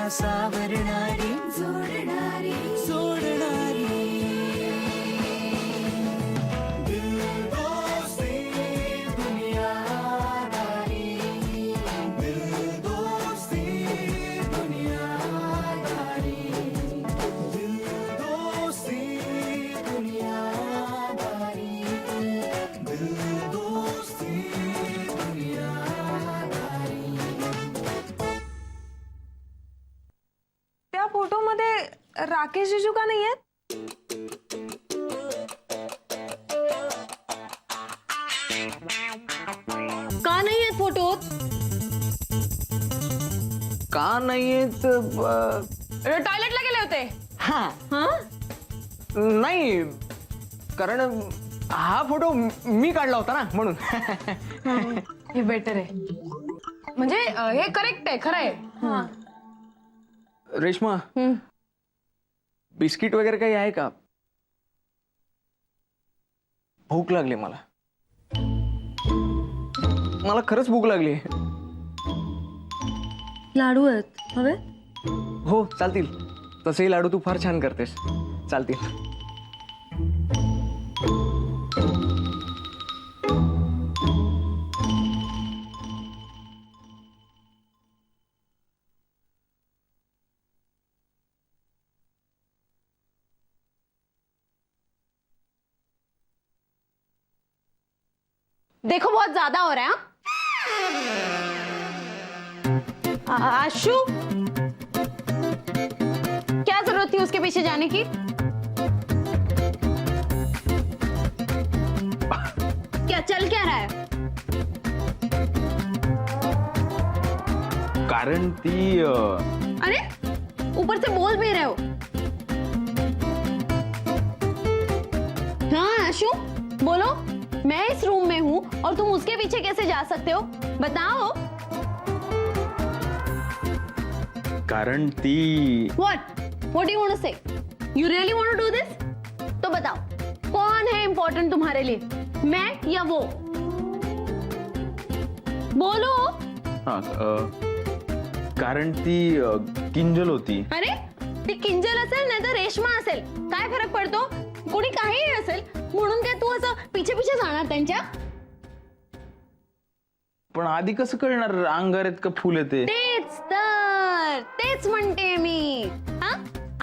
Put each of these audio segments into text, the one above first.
सावरणारी जोडणारी सोडणारी दिल दोस्ती दुनियादारी दिल दोस्ती दुनियादारी दिल दोस्ती दुनियादारी दिल दोस्ती दुनियादारी. त्या फोटोमध्ये राकेश जिजू का नाही आहेत? का नाही आहेत फोटोत? का नाहीये टॉयलेटला गेले होते. हा हा? नाही, कारण हा फोटो मी काढला होता ना म्हणून. हे बेटर आहे, म्हणजे हे करेक्ट आहे, खरं आहे. रेश्मा, बिस्किट वगैरे काही आहे का? भूक लागली मला खरंच भूक लागली. लाडू आहेत हवे? हो चालतील, तसेही लाडू तू फार छान करतेस, चालतील. देखो बहुत ज्यादा हो रहा है. आशु, क्या जरूरत थी उसके पीछे जाने की? क्या चल क्या रहा है? कारण ती अरे ऊपर से बोल भी रहे हो. हाँ आशु बोलो. मैं इस रूम में हूँ और तुम उसके पीछे कैसे जा सकते हो? बताओ. कारण ती What? What do you want to say? You really want to do this? तो बताओ कौन है इम्पोर्टेंट तुम्हारे लिए, मैं या वो? बोलो. हाँ, कारण ती किंजल होती. अरे ती किंजल असेल नाही तर रेश्मा असेल, काय फरक पडतो? कोणी काहीही असेल, म्हणून काय तू असं पिछे पिछे जाणार त्यांच्या? पण आधी कसं कळणार अंगारात का फुल येते? तेच म्हणते मी. हा,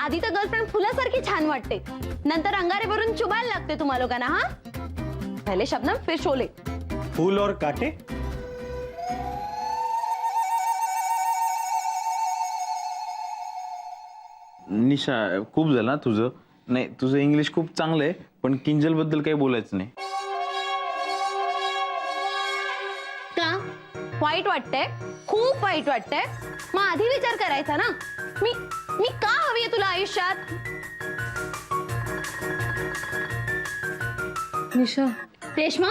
आधी तर गर्लफ्रेंड फुलासारखी छान वाटते, नंतर अंगारे भरून चुबायला लागते तुम्हा लोकांना. हा, पहिले शब्नम फिर शोले. फूल और काटे. निशा, खूप झालं ना तुझं. नाही, तुझं इंग्लिश खूप चांगलं आहे, पण किंजल बद्दल काही बोलायचं नाही. का वाईट वाटतंय? खूप वाईट वाटतंय? मग आधी विचार करायचा ना. मी मी का हवी आहे तुला आयुष्यात? निशा, रेश्मा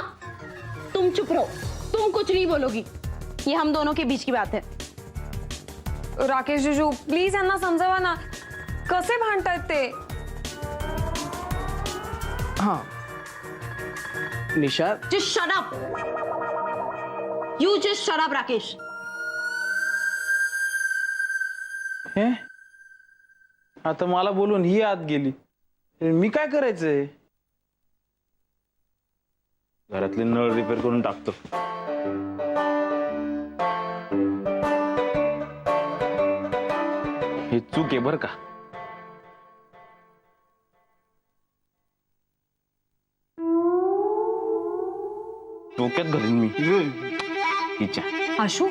तुम चुप रहो, तुम कुछ नहीं बोलोगी. ये हम दोनों के बीच की बात है. राकेश जिजू प्लीज यांना समजावा ना, कसे भांडतायत ते. हा निशा, Just shut up. You just shut up, Rakesh. हे आता मला बोलून ही आत गेली, मी काय करायचंय? घरातले नळ रिपेअर करून टाकतो. हे चूक आहे बर का. डोक्यात घालीन मी तिच्या. आशू,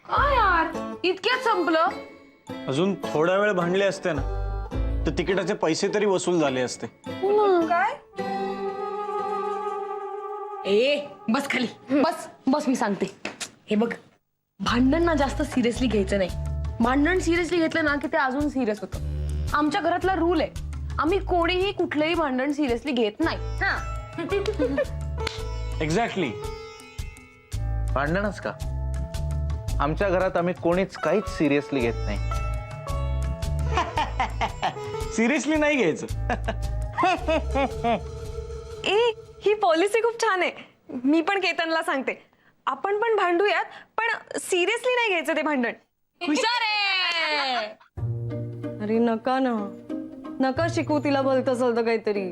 काय यार इतक्यात संपलं? अजून थोडा वेळ भांडले असते ना तर तिकिटाचे पैसे तरी वसूल झाले असते. काय? ए बस खाली, बस बस मी सांगते. हे बघ, भांडण ना जास्त सिरियसली घ्यायचं नाही. भांडण सिरियसली घेतलं ना की ते अजून सिरियस होतं. आमच्या घरातला रूल आहे, आम्ही कोणीही कुठलंही भांडण सिरियसली घेत नाही. एक्झॅक्टली. भांडणच का? आमच्या घरात आम्ही कोणीच काहीच सिरियसली घेत नाही. सिरियसली नाही घ्यायचं. ए ही पॉलिसी खूप छान आहे. मी पण केतनला सांगते, आपण पण भांडूयात, पण सिरियसली नाही घ्यायचं ते भांडण. हुशार आहे. अरे नका ना, नका शिकू तिला भलतं सलतं काहीतरी.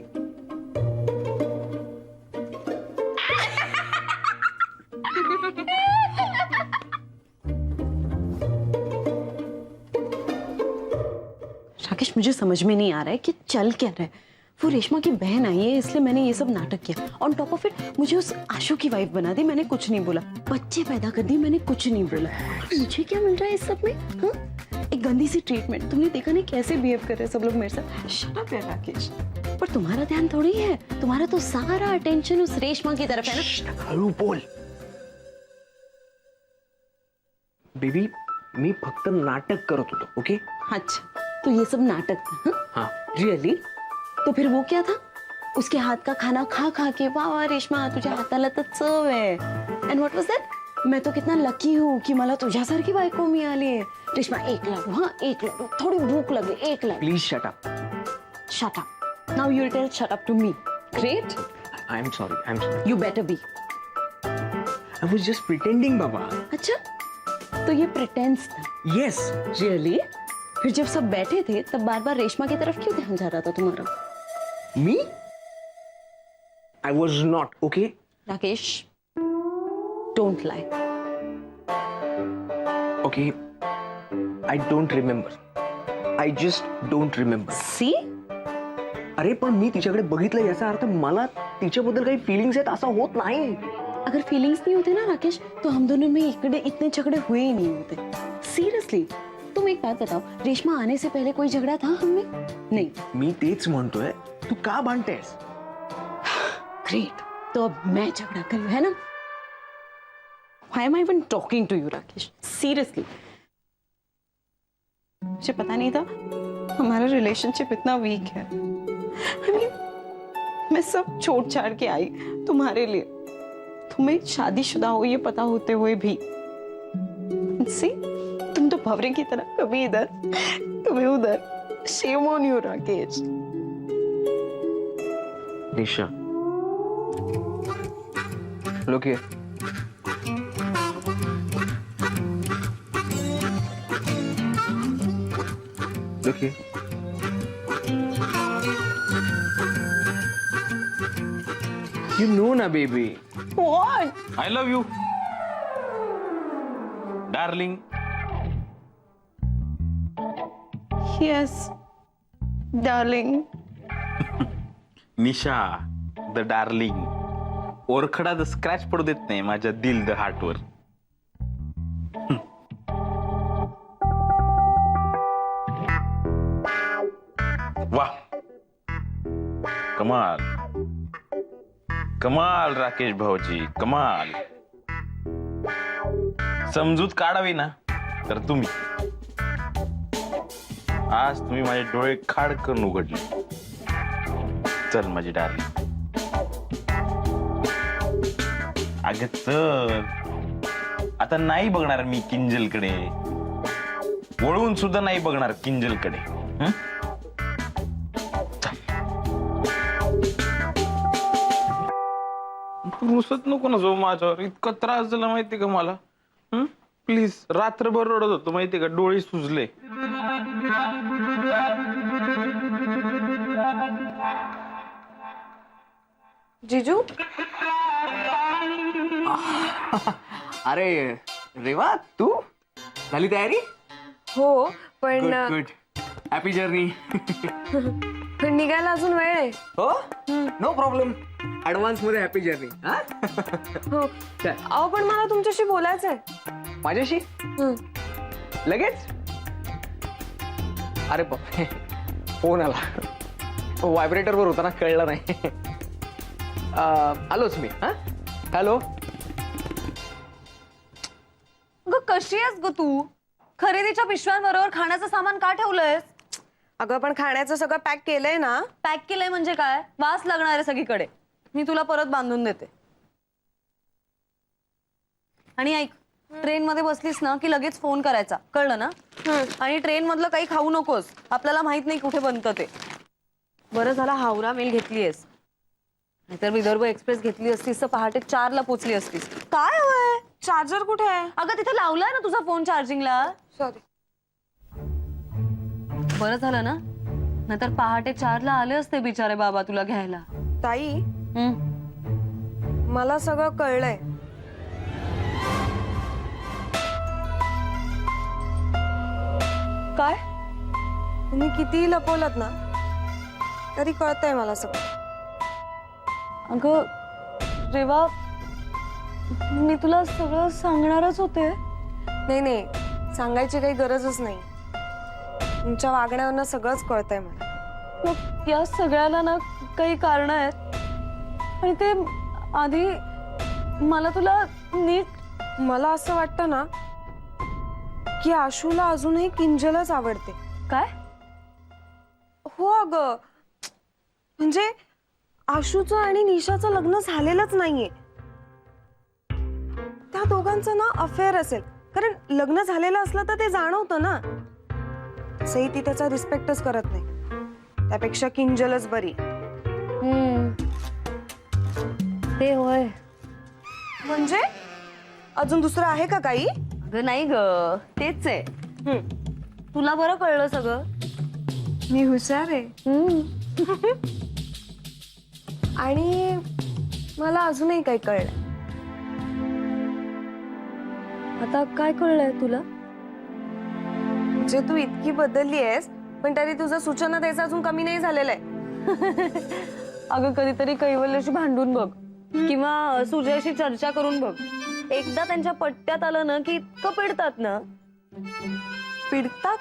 राकेश, मुझे समझ में नहीं आ रहा है कि चल क्या रहा है. वो रेशमा की बहन आई है इसलिए मैंने ये सब नाटक किया. ऑन टॉप ऑफ इट मुझे उस आशु की वाइफ बना दी, मैंने कुछ नहीं बोला. बच्चे पैदा कर दिए, मैंने कुछ नहीं बोला. मुझे क्या मिल रहा है इस सब में? हाँ, एक गंदी सी ट्रीटमेंट. तुमने देखा नहीं कैसे बिहेव कर रहे सब लोग मेरे साथ. शट अप यार राकेश. पर तुम्हारा ध्यान थोड़ी है, तुम्हारा तो सारा अटेंशन उस रेशमा की तरफ है ना. हळू बोल. बेबी, मी फक्त नाटक करत होतो. ओके. अच्छा, तो ये सब नाटक था. हाँ. रियली? तो फिर वो क्या था? उसके हाथ का खाना खा खा के वाह वाह रेशमा तुझ्या हाताला तर चव आहे. एंड व्हॉट वाज दैट? मैं तो कितना लकी हूँ कि मला तुझ्यासारखी बायको मिळाली आहे. रेशमा, एक लाडू. हाँ, एक लाडू. थोड़ी भूख लगे, एक लाडू. Please shut up. Shut up. Now you tell shut up to me. Great. I am sorry. You better be. I was just pretending बाबा. अच्छा, तो ये प्रिटेंस था. येस. रियली? फिर जब सब बैठे थे तब बार बार रेशमा की तरफ क्यों ध्यान जा रहा था तुम्हारा? मी? I was not. Okay. Rakesh, don't lie. Okay. I don't remember. I just don't remember. See? अरे पण मी तिच्याकडे बघितलं याचा अर्थ मला तिच्याबद्दल काही फिलिंग्स आहेत असं होत नाही. अगर फीलिंग्स नहीं होते ना राकेश, तो हम दोनों में इतने झगड़े हुए ही नहीं होते. सीरियसली. तुम एक बात बताओ, रेशमा आने से पहले कोई झगड़ा था हम में? नहीं. मी तेच म्हणतोय, तू का भांडतेस? ग्रेट. तो अब मैं झगड़ा करूं, है ना? Why am I even talking to you, Rakesh? Seriously. मुझे पता नहीं था हमारा रिलेशनशिप इतना वीक है. I mean, मैं सब छोड़ छाड़ के आई तुम्हारे लिए. तुम्हें शादीशुदा हो ये पता होते हुए भी. See? तुम तो भवरे की तरह कभी इधर कभी उधर. Shame on you, Rakesh. Nisha, look here. Look here. You know na, baby. What? I love you darling. Yes, darling. Nisha the darling. ओरखडा द स्क्रॅच पडू देत नाही माझ्या दिल द हार्टवर. वाह, कमाल कमाल राकेश भाऊजी, कमाल. समजूत काढावी ना तर तुम्ही. आज तुम्ही माझे डोळे खाड करून उघडले. चल माझी डार्लिंग. अगं चल. आता नाही बघणार मी किंजलकडे, वळून सुद्धा नाही बघणार किंजलकडे. हं? तू रुसत नको ना जो माझ्यावर. इतका त्रास झाला माहितीये का मला. प्लीज. रात्रभर रडत होतो माहितीये का, डोळे सुजले. जिजू, अरे रेवा, तू झाली तयारी? हो पण गुड. Happy journey. पण निघायला अजून वेळ आहे. हो, नो प्रॉब्लेम. ऍडव्हान्स मध्ये हॅपी जर्नी. हो. चल. अहो पण मला तुमच्याशी बोलायचंय. माझ्याशी हं. लगेच? अरे बापरे, फोन आला. व्हायब्रेटर वर होता ना, कळलं नाही. आलोच मी. हा, हॅलो. अगं कशी आहेस ग तू? खरेदीच्या पिशव्यांबरोबर खाण्याचं सामान का ठेवलंयस? अगं पण खाण्याचं सगळं पॅक केलंय ना. पॅक केलंय म्हणजे काय? वास लागणार आहे सगळीकडे. मी तुला परत बांधून देते. आणि ऐक, ट्रेन मध्ये बसलीस ना की लगेच फोन करायचा, कळलं ना? आणि ट्रेन मधलं काही खाऊ नकोस, आपल्याला माहित नाही कुठे बनतं ते. बरं झाला हावरा मेल घेतलीयस. नाहीतर विदर्भ एक्सप्रेस घेतली असतीस तर पहाटे 4ला पोचली असतीस. काय हवंय? चार्जर कुठे आहे? अगं तिथे लावलाय ना तुझा फोन चार्जिंगला. सॉरी. बरं झालं ना, नाहीतर पहाटे 4ला आले असते बिचारे बाबा तुला घ्यायला. ताई हम्म. मला सगळं कळलंय. काय? तुम्ही कितीही लपवलत ना तरी कळतंय मला सगळं. अगं रेवा, मी तुला सगळं सांगणारच होते. नाही नाही, सांगायची काही गरजच नाही. तुमच्या वागण्यावरनं सगळंच कळतंय मला. मग या सगळ्याला ना काही कारण आहेत आणि ते आधी मला तुला नीट. मला असं वाटतं ना की आशूला अजूनही किंजलच आवडते. काय? हो अगं, म्हणजे आशूचं आणि निशाचं लग्न झालेलंच नाहीये. त्या दोघांचं ना अफेअर असेल, कारण लग्न झालेलं असलं तर ते जाणवतं ना. सई ती त्याचा रिस्पेक्टच करत नाही. त्यापेक्षा किंजलच बरी. ते होय. म्हणजे अजून दुसरं आहे का काही? अगं नाही ग, तेच आहे. तुला बरं कळलं सगळं. मी हुशार आहे. आणि मला अजूनही काही कळलं. आता काय कळलंय तुला? म्हणजे तू इतकी बदलली आहेस पण तरी तुझं सूचना द्यायचं अजून कमी नाही झालेलं आहे. अगं कधीतरी कैवल्याशी भांडून बघ किंवा सुजयशी चर्चा करून बघ. एकदा त्यांच्या पट्ट्यात आलं ना की इतकं पिडतात ना. पिडतात?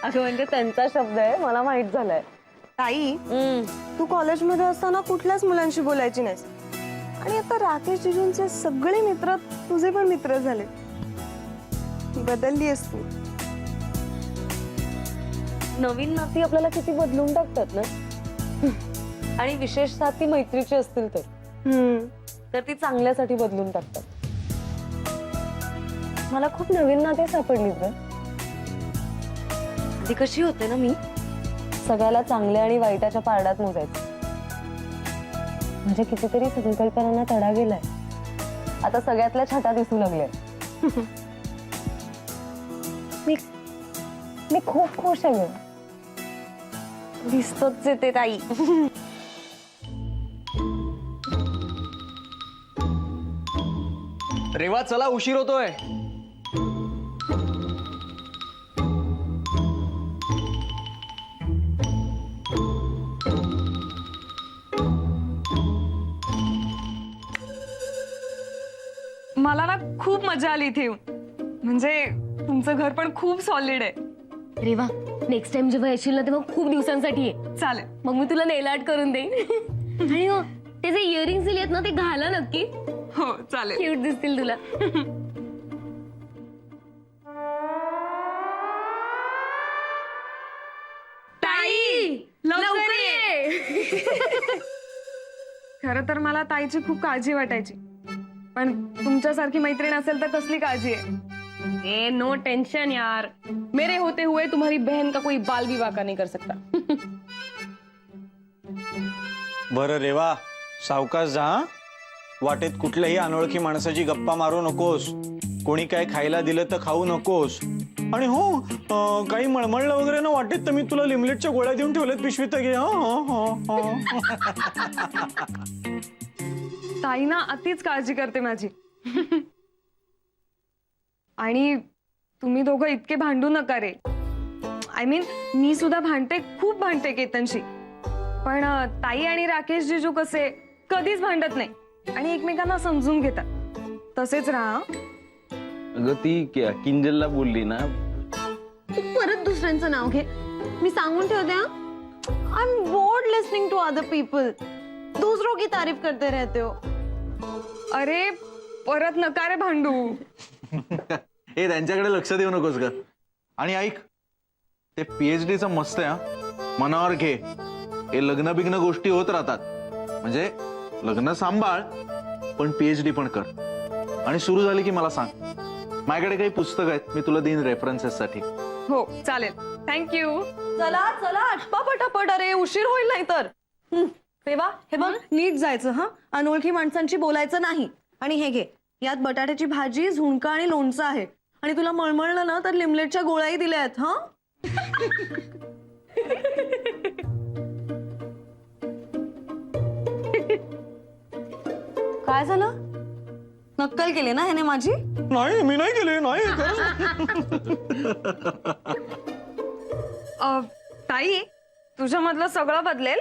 अगं म्हणजे त्यांचा शब्द आहे, मला माहित झालंय. ताई, तू कॉलेजमध्ये असताना कुठल्याच मुलांशी बोलायची नाहीस आणि आता राकेश जिजूंचे सगळे मित्र तुझे पण मित्र झाले. बदलली आहेस तू. नवीन नाती आपल्याला किती बदलून टाकतात ना. आणि विशेषतः ती मैत्रीची असतील तर ती चांगल्यासाठी बदलून टाकतात. मला खूप नवीन नाते सापडलीत ग. आधी कशी होते ना मी, सगळ्याला चांगल्या आणि वाईटाच्या पारड्यात मोजायचं. म्हणजे कितीतरी संकल्पनांना तडा गेलाय. आता सगळ्यातल्या छाटा दिसू लागल्या. मी खूप खुश आहे. दिसतच येते ताई. रेवा चला, उशीर होतोय. मला ना खूप मजा आली इथे येऊन. म्हणजे तुमचं घर पण खूप सॉलिड आहे. अरे वा, नेक्स्ट टाइम जेव्हा येशील ना तेव्हा खूप दिवसांसाठी ये. चालेल. मग मी तुला नेल आर्ट करून देईन. आणि हो, ते जे इयरिंग्स दिलेत ना ते घाला नक्की. हो चालेल. क्यूट दिसतील तुला. ताई, लवकर ये. खरं तर मला ताईची खूप काळजी वाटायची, पण तुमच्यासारखी मैत्रीण असेल तर कसली काळजी आहे. ए नो टेंशन यार, मेरे होते हुए तुम्हारी बहन का कोई बाल विवाह का नहीं कर सकता. बरं रेवा, सावकाश जा हं? वाटेत कुठल्याही अनोळखी माणसाची गप्पा मारू नकोस. कोणी काय खायला दिलं तर खाऊ नकोस. आणि हो, काही मळमळलं वगैरे ना वाटेत तर मी तुला लिमलेटच्या गोळ्या देऊन ठेवल्यात पिशवीत घे. ताई ना अतिच काळजी करते माझी. आणि तुम्ही दोघं इतके भांडू नका रे. आय मीन मी सुद्धा भांडते, खूप भांडते केतनशी. पण ताई आणि राकेश जिजू कसे कधीच भांडत नाही आणि एकमेकांना समजून घेतात. तसेच राहा. अगं ती किंजलला बोलली ना. तू परत दुसऱ्यांचं नाव घे. मी सांगून ठेवते हा, I am bored listening to other people. दूसरों की तारीफ करते रहते हो. अरे परत नका रे भांडू. हे त्यांच्याकडे लक्ष देऊ नकोस ग. आणि ऐक, ते PhDचं मस्त आहे हा, मनावर घे. हे लग्न बिग्न गोष्टी होत राहतात. म्हणजे लग्न सांभाळ पण PhD पण कर. आणि सुरू झाली की मला सांग. माझ्याकडे काही पुस्तक आहेत, मी तुला देईन रेफरन्सेस साठी. हो चालेल. थँक्यू. चला चला, आटपा पटापट. अरे उशीर होईल नाही तर. रेवा हे बघ नीट जायचं हा, अनोळखी माणसांची बोलायचं नाही. आणि हे घे, यात बटाट्याची भाजी, झुणका आणि लोणचं आहे. आणि तुला मळमळलं ना तर लिमलेटच्या गोळ्याही दिल्या आहेत हा. काय झालं? नक्कल केली ना ह्याने माझी? नाही मी नाही केले, नाही ताई तुझ्यामधलं सगळं बदलेल,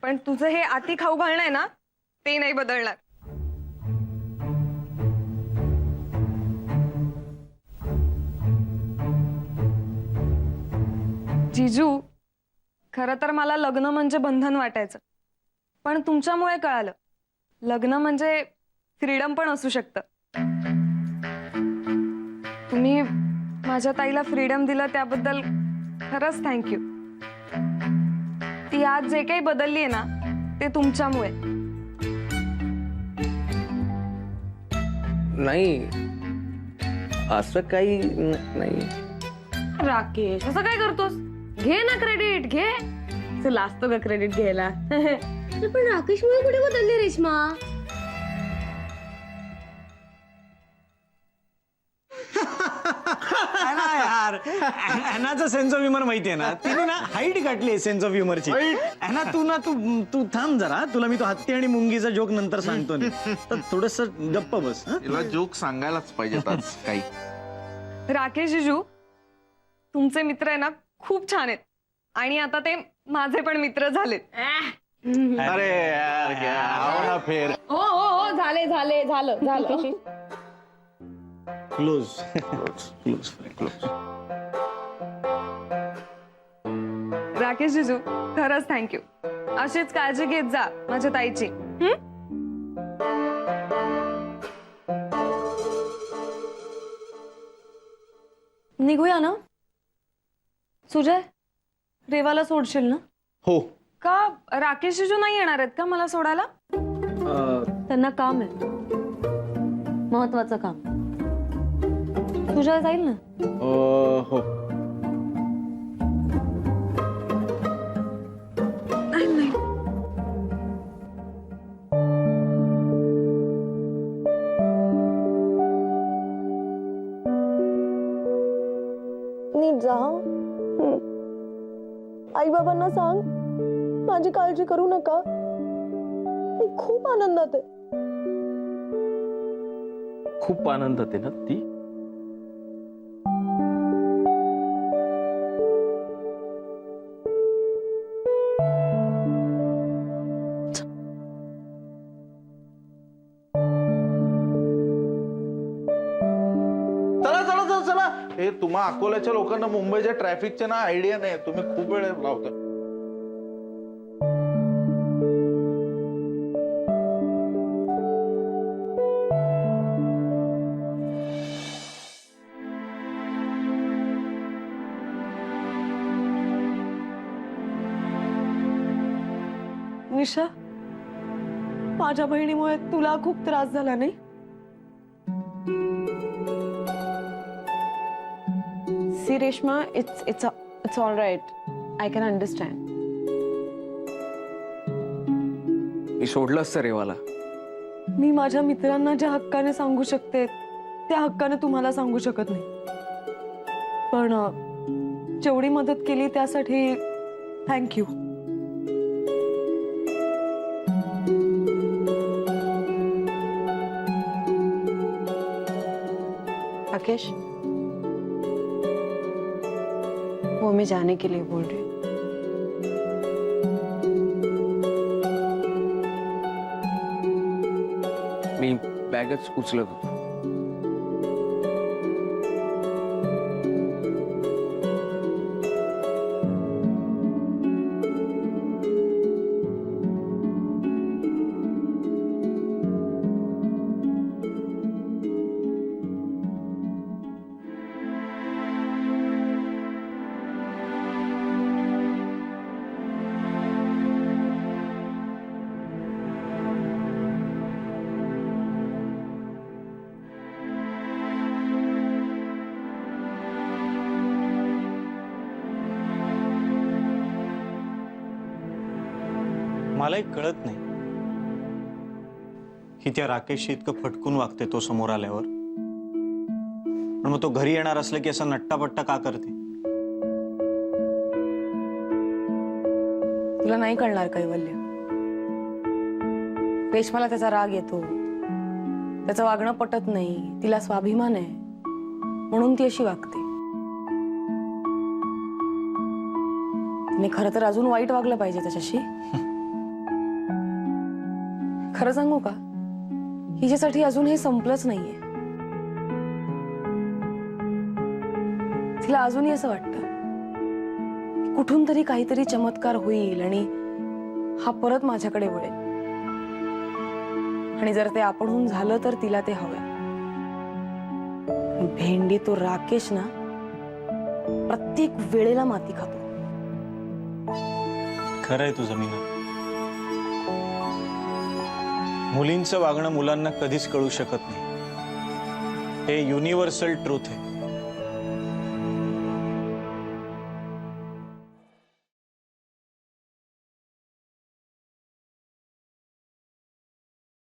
पण तुझं हे आती खाऊ घालणं आहे ना, ते नाही बदलणार. जिजू, खरं तर मला लग्न म्हणजे बंधन वाटायचं, पण तुमच्यामुळे कळालं लग्न म्हणजे फ्रीडम पण असू शकतं. तुम्ही माझ्या ताईला फ्रीडम दिलं त्याबद्दल खरंच थँक्यू. ती आज जे काही बदलली आहे ना ते तुमच्यामुळे. नाही असं काही नाही. राकेश असं काय करतोस? घे ना क्रेडिट, घे. तुला असतो का क्रेडिट घ्यायला? पण राकेशमुळे कुठे बदलली रेश्मा? यार अॅनाचा सेन्स ऑफ ह्युमर माहितीये ना, तिने ना हाईट गाठली सेन्स ऑफ ह्युमरची. अॅना तू ना तू तू थांब जरा, तुला मी तो हत्ती आणि मुंगीचा जोक नंतर सांगतो ना, तर थोडस गप्प बस. हं? तिला जोक सांगायलाच पाहिजेत आज काही. राकेश जिजू, तुमचे मित्र आहे ना खूप छान आहेत, आणि आता ते माझे पण मित्र झालेत. अरे यार क्या आओ ना फिर. हो हो हो, झाले झाले झालं झालं. Close close close. राकेश जिजू, खरंच थँक्यू. अशीच काळजी घेत जा माझ्या ताईची. निघूया ना? सुजय, रेवाला सोडशील ना? हो. का राकेश जिजू नाही येणार आहेत का मला सोडायला? त्यांना काम आहे, महत्वाचं काम. तुझ्या जाईल ना? हो. नीट जा. आई बाबांना सांग माझी काळजी करू नका, मी खूप आनंदात आहे. खूप आनंद होते ना ती. चला चला चला चला. हे तुम्हा अकोल्याच्या लोकांना मुंबईच्या ट्रॅफिकच्या ना आयडिया नाही, तुम्ही खूप वेळ लावता. निशा, माझ्या बहिणीमुळे तुला खूप त्रास झाला नाही? See, Reshma, it's all right. I can understand. मी सोडलं असतं रेवाला. मी माझ्या मित्रांना ज्या हक्काने सांगू शकते त्या हक्काने तुम्हाला सांगू शकत नाही. पण जेवढी मदत केली त्यासाठी थँक्यू. राकेश, वो मैं जाने के लिए बोल रही हूँ. मी बॅगच उचलत होतो. मलाही कळत नाही की त्या राकेशशी इतकं फटकून वागते तो समोर आल्यावर, पण मग तो घरी येणार असलं की असं नट्टापट्टा का करते? तुला नाही कळणार कैवल्य. रेश्माला त्याचा राग येतो, त्याचं वागणं पटत नाही, तिला स्वाभिमान आहे म्हणून ती अशी वागते. तिने खरं तर अजून वाईट वागलं पाहिजे त्याच्याशी. खरं सांगू का, हिच्यासाठी अजून हे संपलंच नाहीये. तिला अजूनही असं वाटतं की कुठून तरी काहीतरी चमत्कार होईल आणि हा परत माझ्याकडे वळेल. आणि जर ते आपणहून झालं तर तिला ते हवंय. भेंडी तो राकेश ना प्रत्येक वेळेला माती खातो. खरंय तुझं मीना. मुलींचं वागणं मुलांना कधीच कळू शकत नाही. हे युनिव्हर्सल ट्रूथ आहे.